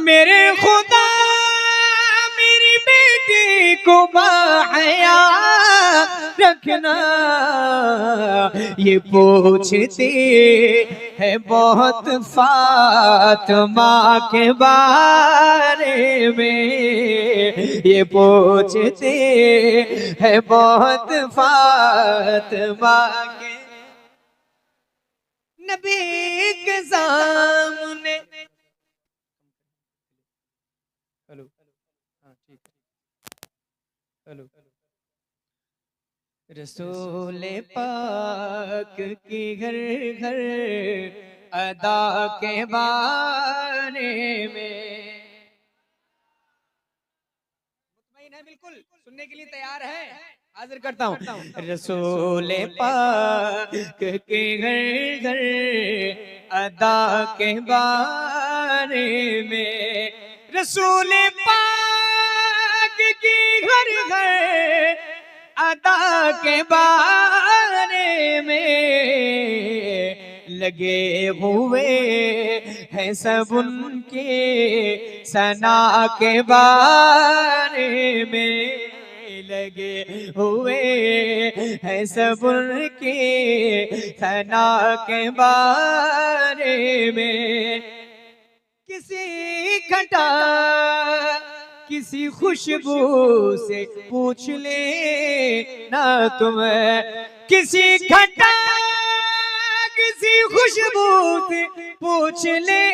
मेरे खुदा मेरी बेटी को बाहया रखना, ये पूछती है बहुत फातिमा के बारे में, ये पूछती है बहुत फातिमा के नबी के सामने। हेलो, हाँ ठीक है। हेलो, रसूल पाक की घर घर अदा के बारे में मुतमईन है, बिल्कुल सुनने के लिए तैयार है। हाजिर करता हूँ रसूल पाक के घर घर अदा के बारे में, रसूल पाक की घर घर अदा के बारे में लगे हुए हैं सब उनके सना के बारे में, लगे हुए हैं सब उनके सना के बारे में। किसी घटा किसी खुशबू से पूछ ले ना तुम, किसी घटा किसी खुशबू से पूछ ले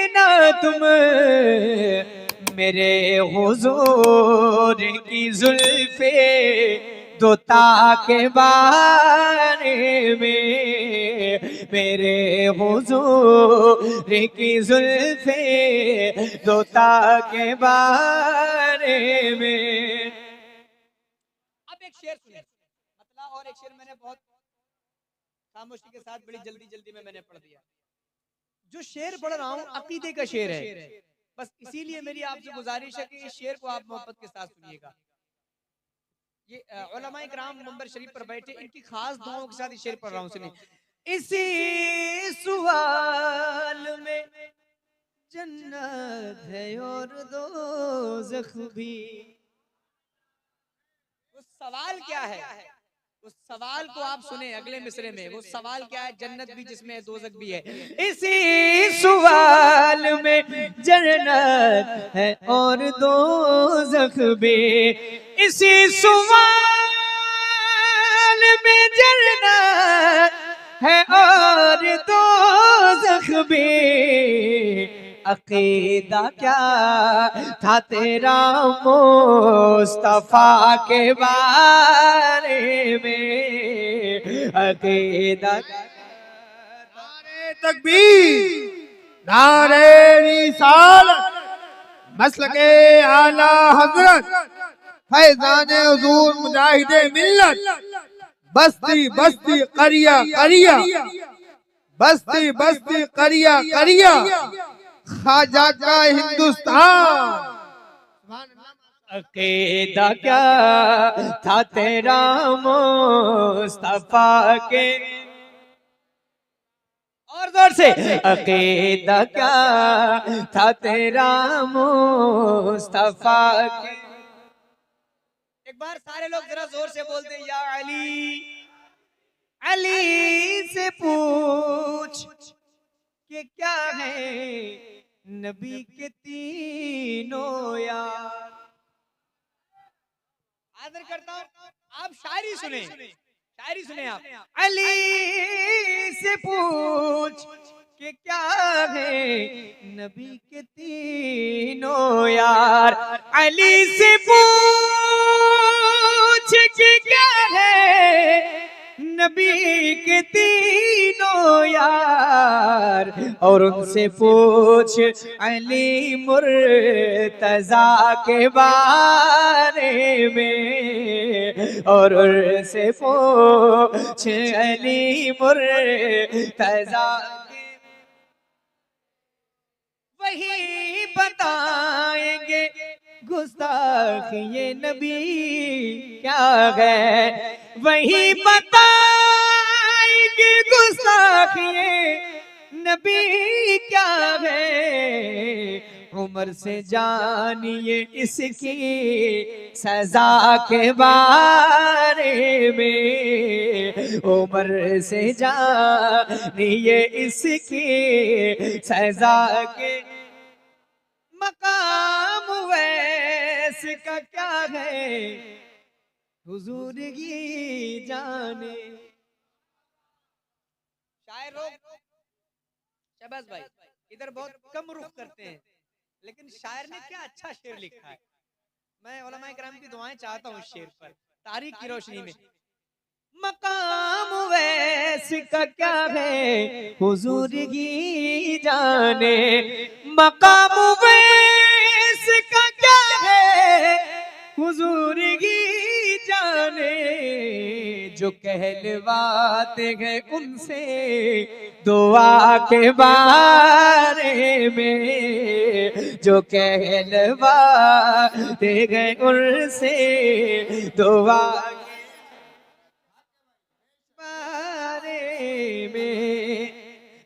ना तुम, मेरे हुजूर की जुल्फे दोता के बारे में, मेरे हुजूर की जुल्फे दोता के बारे में। अब एक शेर सुनिए, मतलब और एक शेर मैंने बहुत खामोशी के साथ बड़ी जल्दी जल्दी में मैंने पढ़ दिया। जो शेर पढ़ रहा हूँ अकीदे का शेर है, बस इसीलिए मेरी आपसे गुजारिश है कि इस शेर को आप मोहब्बत के साथ सुनिएगा। ये उलमा इकराम मंबर शरीफ पर बैठे, इनकी खास दुआओं के साथ ये शेर पढ़ रहा हूँ, सुनिए। इसी सवाल में जन्नत है और दोज़ख भी। उस सवाल क्या है, उस सवाल को आप सुने अगले मिसरे में। वो सवाल क्या है? जन्नत भी जिसमें है, दोज़ख भी है। इसी सवाल में जन्नत है और दोज़ख भी, इसी सवाल में जन्नत है और दोज़ख भी। अकीदा क्या था तेरा मुस्तफा के बारे में, अकीदा नारे तकबीर, नारे रिसालत, मसलके आला हजरत, फैज़ाने हुजूर मुजाहिदे मिल्लत, बस्ती बस्ती करिया करिया, बस्ती बस्ती करिया करिया, ख्वाजा का हिंदुस्तान। अकीदा क्या था तेरा मुस्तफा के, और जोर से, अकीदा क्या था तेरा मुस्तफा के। एक बार सारे लोग जरा जोर से बोलते या अली, अली से पूछ कि क्या है नबी के तीनों यार। आदर करता हूं, आप शायरी सुने, शायरी सुने आप। अली से पूछ कि क्या है नबी के तीनों यार, अली से पूछ कि क्या है नबी के तीनों यार, और उनसे पूछ अली मुर्तजा के बारे में, और उनसे पूछ अली मुर्तजा के, वही बताएंगे गुस्ताख ये नबी क्या है, वही बताएंगे गुस्ताख ये नबी क्या है। उम्र से जानिए इसकी सजा के बारे में, उम्र से जानिए इसकी सजा के। मकाम वैस का क्या है हुजूर की जाने। शायर लोग, शहबाज भाई इधर बहुत कम रुख करते हैं, लेकिन शायर ने क्या अच्छा शेर लिखा है। मैं उलमाए किराम की दुआएं चाहता हूँ इस शेर पर, तारीख की रोशनी में। मकाम वैस का क्या है हुजूर की जाने, मकाम वैस का क्या है हुजूर की जाने, जो कहलवाते हैं उनसे दुआ के बारे में, जो कहलवाते हैं उनसे दुआ में,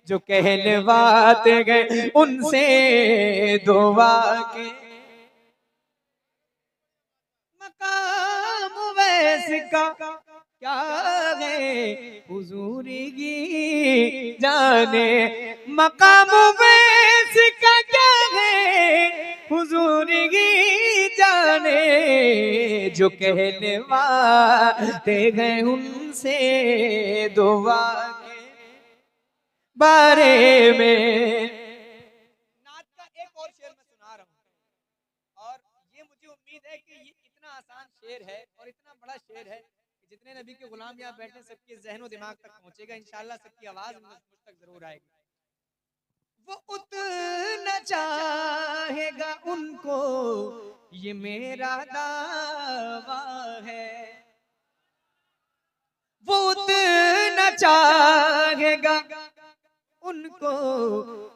जो कहलवाते गए उनसे दुआ के। मकाम वैस का क्या है हुजूरी की जाने, मकाम वैस का क्या है हुजूरी की जाने, जो कहलवाते गए उनसे दुआ के बारे में। नात का एक और शेर मैं सुना रहा हूँ, और ये मुझे उम्मीद है कि ये इतना आसान शेर है और इतना बड़ा शेर है कि जितने नबी के गुलाम यहाँ बैठे सबके ज़हन और दिमाग तक पहुंचेगा इंशाअल्लाह, सबकी आवाज मुझ तक जरूर आएगी। वो उतना चाहेगा उनको ये मेरा दावा है, वो उतना चाहेगा उनको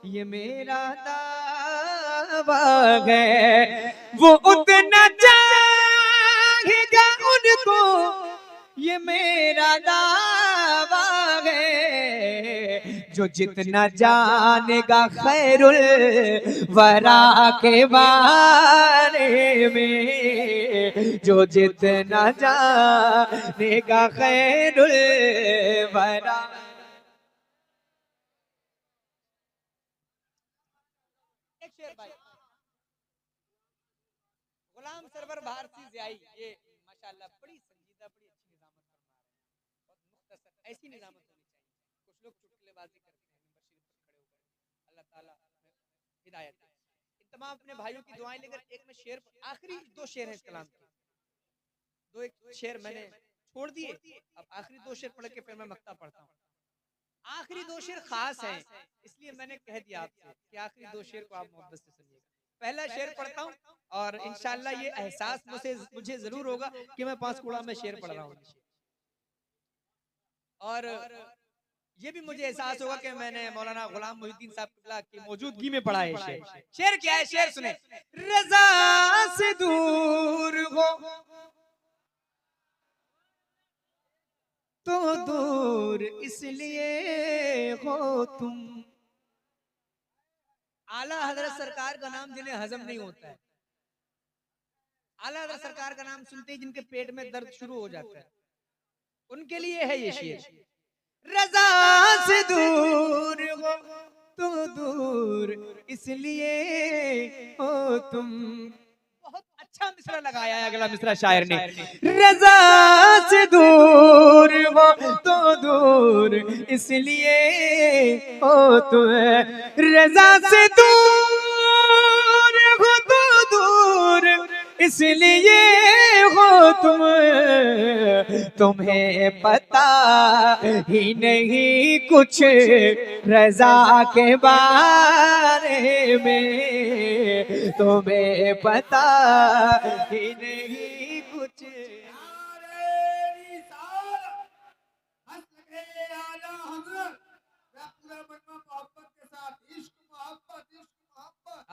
ये मेरा दावा है, वो उतना चाहेगा उनको ये मेरा दावा है, जो जितना जानेगा खैरुल वरा के बारे में, जो जितना जानेगा खैरुल वरा। एक शेर भाई, गुलाम सरवर भारती ज़ियाई, ये माशाल्लाह बड़ी संजीदा बड़ी अच्छी निजामत फरमा रहे हैं, बहुत मुख्तसर ऐसी निजामत होनी चाहिए। कुछ लोग चुटकुलेबाजी करते हैं मिंबर शरीफ पर खड़े होकर, अल्लाह ताला हिदायत दे। इन तमाम अपने भाइयों की दुआएं लेकर एक में शेर, आखिरी दो शेर हैं इस कलाम के, दो एक शेर मैंने छोड़ दिए, अब आखिरी दो शेर पढ़ के फिर मैं मक्ता पढ़ता हूँ। आखिरी दो शेर खास हैं, इसलिए मैंने कह दिया आपसे कि आखिरी दो शेर को आप मोहब्बत से सुनिएगा। पहला शेर पढ़ता हूँ और इंशाअल्लाह ये एहसास मुझे जरूर होगा कि मैं 5 कूड़ा में शेर पढ़ रहा हूँ, और ये भी मुझे एहसास होगा कि मैंने मौलाना गुलाम मोहिउद्दीन साहब की मौजूदगी में पढ़ा है शेर। शेर क्या है, शेर सुने। रज़ा से दूर हो तो दूर इसलिए हो तुम, आला हजरत सरकार का नाम जिन्हें हजम नहीं होता है, आला हजरत सरकार का नाम सुनते ही जिनके पेट में दर्द शुरू हो जाता है, उनके लिए है ये शेर। रज़ा से दूर हो तो दूर इसलिए हो तुम, बहुत अच्छा मिसरा लगाया है अगला मिसरा शायर ने। रज़ा से दूर हो तो दूर इसलिए हो तुम, रज़ा से दूर हो तो दूर इसलिए हो तुम, तुम्हें पता ही नहीं कुछ रज़ा के बारे में, तुम्हें पता ही नहीं कुछ।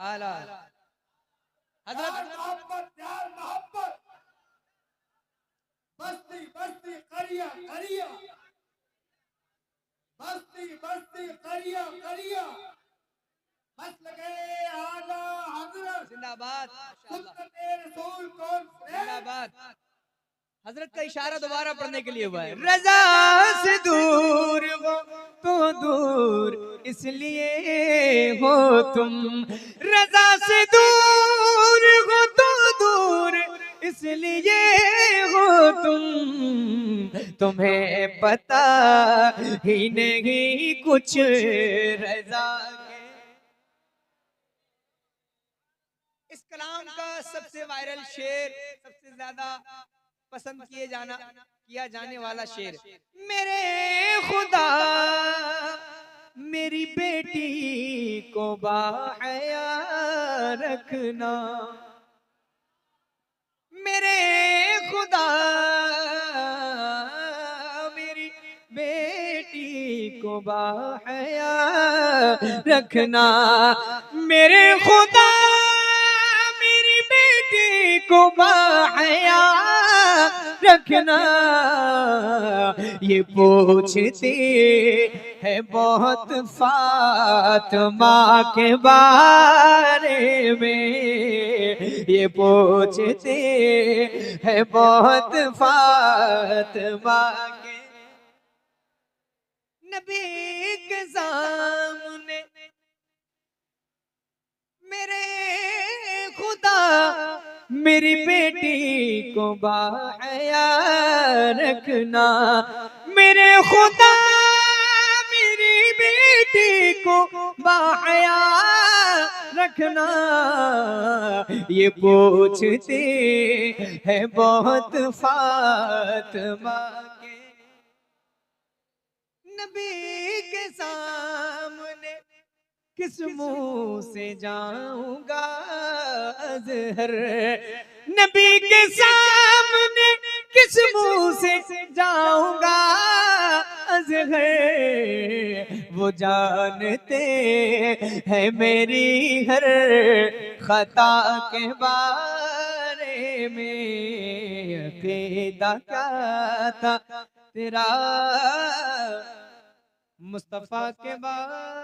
आला हजरत मोहब्बत प्यार मोहब्बत, बस्ती बस्ती करिया करिया, बस्ती बस्ती करिया करिया, मसलके आला हजरत। जिंदाबाद सुन्नते रसूल कौन है? जिंदाबाद। हजरत का इशारा दोबारा पढ़ने के लिए हुआ है। रजा से दूर हो तो दूर इसलिए हो तुम, रजा से दूर हो तो दूर इसलिए हो तुम, तुम्हें पता ही नहीं कुछ रजा के। इस कलाम का सबसे वायरल शेर, सबसे ज्यादा पसंद किया जाने वाला शेर, मेरे खुदा मेरी बेटी को बाहया रखना, मेरे खुदा मेरी बेटी को बाहया रखना, मेरे खुदा मेरी बेटी को बाहया रखना। ये पूछते हैं बहुत फातिमा के बारे में, ये पूछते हैं बहुत फातिमा के। नबी के सामने मेरे खुदा मेरी बेटी को बाहया रखना, मेरे खुदा मेरी बेटी को बाहया रखना। ये पूछते हैं बहुत फातिमा के। नबी के सामने किस मुंह से जाऊंगा अज़हर, नबी के सामने किस मुंह से जाऊंगा अज़हर, वो जानते हैं मेरी हर खता के बारे में। अक़ीदा क्या था तेरा मुस्तफा के बारे